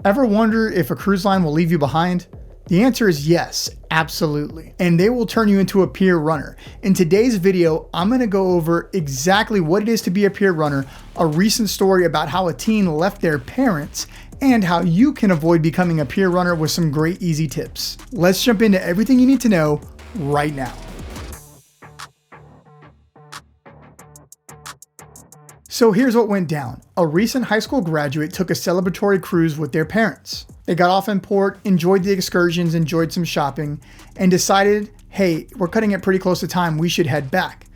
Ever wonder if a cruise line will leave you behind? The answer is yes, absolutely. And they will turn you into a pier runner. In today's video, I'm gonna go over exactly what it is to be a pier runner, a recent story about how a teen left their parents, and how you can avoid becoming a pier runner with some great easy tips. Let's jump into everything you need to know right now. So here's what went down. A recent high school graduate took a celebratory cruise with their parents. They got off in port, enjoyed the excursions, enjoyed some shopping, and decided, hey, we're cutting it pretty close to time, we should head back.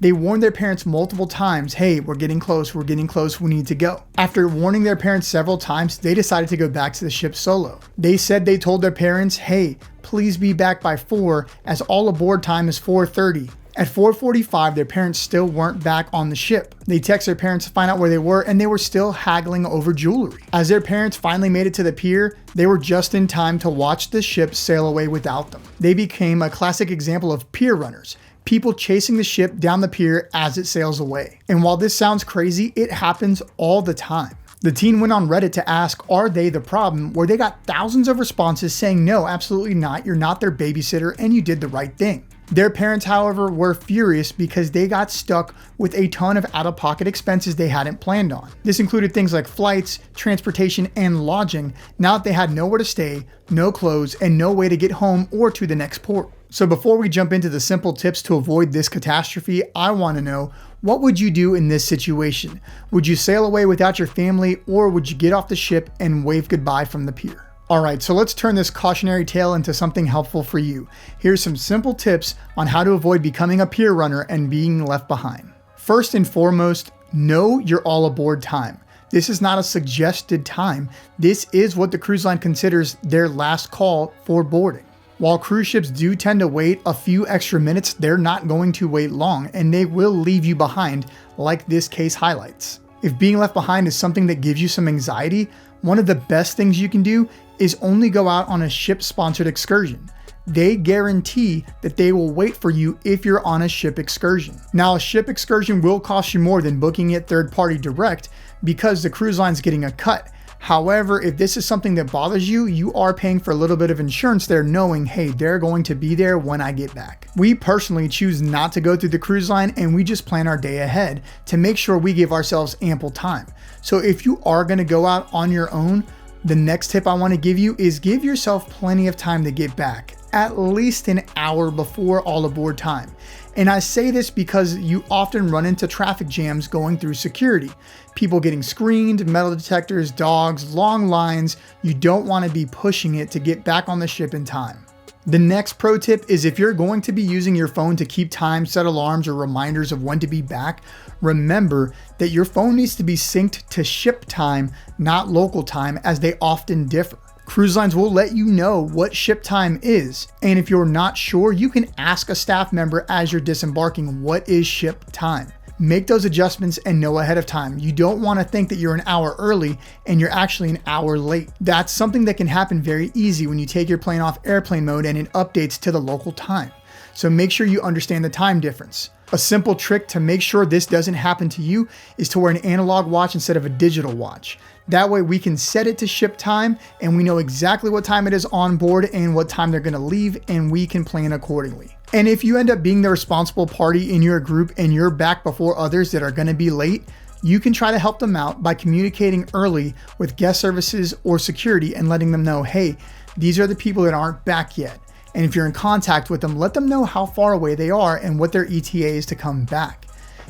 They warned their parents multiple times, hey, we're getting close, we need to go. After warning their parents several times, they decided to go back to the ship solo. They said they told their parents, hey, please be back by 4 as all aboard time is 4:30. At 4:45, their parents still weren't back on the ship. They texted their parents to find out where they were, and they were still haggling over jewelry. As their parents finally made it to the pier, they were just in time to watch the ship sail away without them. They became a classic example of pier runners, people chasing the ship down the pier as it sails away. And while this sounds crazy, it happens all the time. The teen went on Reddit to ask, are they the problem, where they got thousands of responses saying, no, absolutely not, you're not their babysitter, and you did the right thing. Their parents, however, were furious because they got stuck with a ton of out-of-pocket expenses they hadn't planned on. This included things like flights, transportation, and lodging, now that they had nowhere to stay, no clothes, and no way to get home or to the next port. So before we jump into the simple tips to avoid this catastrophe, I want to know, what would you do in this situation? Would you sail away without your family, or would you get off the ship and wave goodbye from the pier? Alright, so let's turn this cautionary tale into something helpful for you. Here's some simple tips on how to avoid becoming a pier runner and being left behind. First and foremost, know your all aboard time. This is not a suggested time. This is what the cruise line considers their last call for boarding. While cruise ships do tend to wait a few extra minutes, they're not going to wait long, and they will leave you behind, like this case highlights. If being left behind is something that gives you some anxiety, one of the best things you can do is only go out on a ship-sponsored excursion. They guarantee that they will wait for you if you're on a ship excursion. Now, a ship excursion will cost you more than booking it third-party direct because the cruise line's getting a cut. However, if this is something that bothers you, you are paying for a little bit of insurance there, knowing, hey, they're going to be there when I get back. We personally choose not to go through the cruise line, and we just plan our day ahead to make sure we give ourselves ample time. So if you are going to go out on your own, the next tip I want to give you is give yourself plenty of time to get back, at least an hour before all aboard time. And I say this because you often run into traffic jams going through security. People getting screened, metal detectors, dogs, long lines. You don't want to be pushing it to get back on the ship in time. The next pro tip is if you're going to be using your phone to keep time, set alarms, or reminders of when to be back, remember that your phone needs to be synced to ship time, not local time, as they often differ. Cruise lines will let you know what ship time is, and if you're not sure, you can ask a staff member as you're disembarking, what is ship time? Make those adjustments and know ahead of time. You don't want to think that you're an hour early and you're actually an hour late. That's something that can happen very easy when you take your plane off airplane mode and it updates to the local time. So make sure you understand the time difference. A simple trick to make sure this doesn't happen to you is to wear an analog watch instead of a digital watch. That way we can set it to ship time and we know exactly what time it is on board and what time they're going to leave, and we can plan accordingly. And if you end up being the responsible party in your group and you're back before others that are going to be late, you can try to help them out by communicating early with guest services or security and letting them know, hey, these are the people that aren't back yet. And if you're in contact with them, let them know how far away they are and what their ETA is to come back.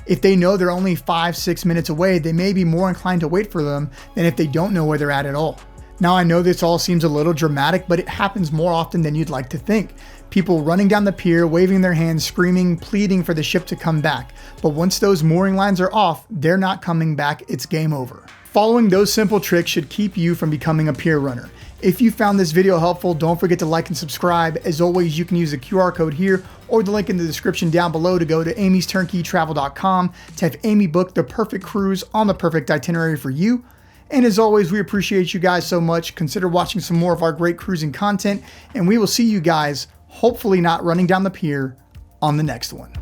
If they know they're only 5-6 minutes away, they may be more inclined to wait for them than if they don't know where they're at all. Now, I know this all seems a little dramatic, but it happens more often than you'd like to think. People running down the pier, waving their hands, screaming, pleading for the ship to come back. But once those mooring lines are off, they're not coming back, it's game over. Following those simple tricks should keep you from becoming a pier runner. If you found this video helpful, don't forget to like and subscribe. As always, you can use the QR code here or the link in the description down below to go to amy'sturnkeytravel.com to have Amy book the perfect cruise on the perfect itinerary for you. And as always, we appreciate you guys so much. Consider watching some more of our great cruising content, and we will see you guys, hopefully not running down the pier, on the next one.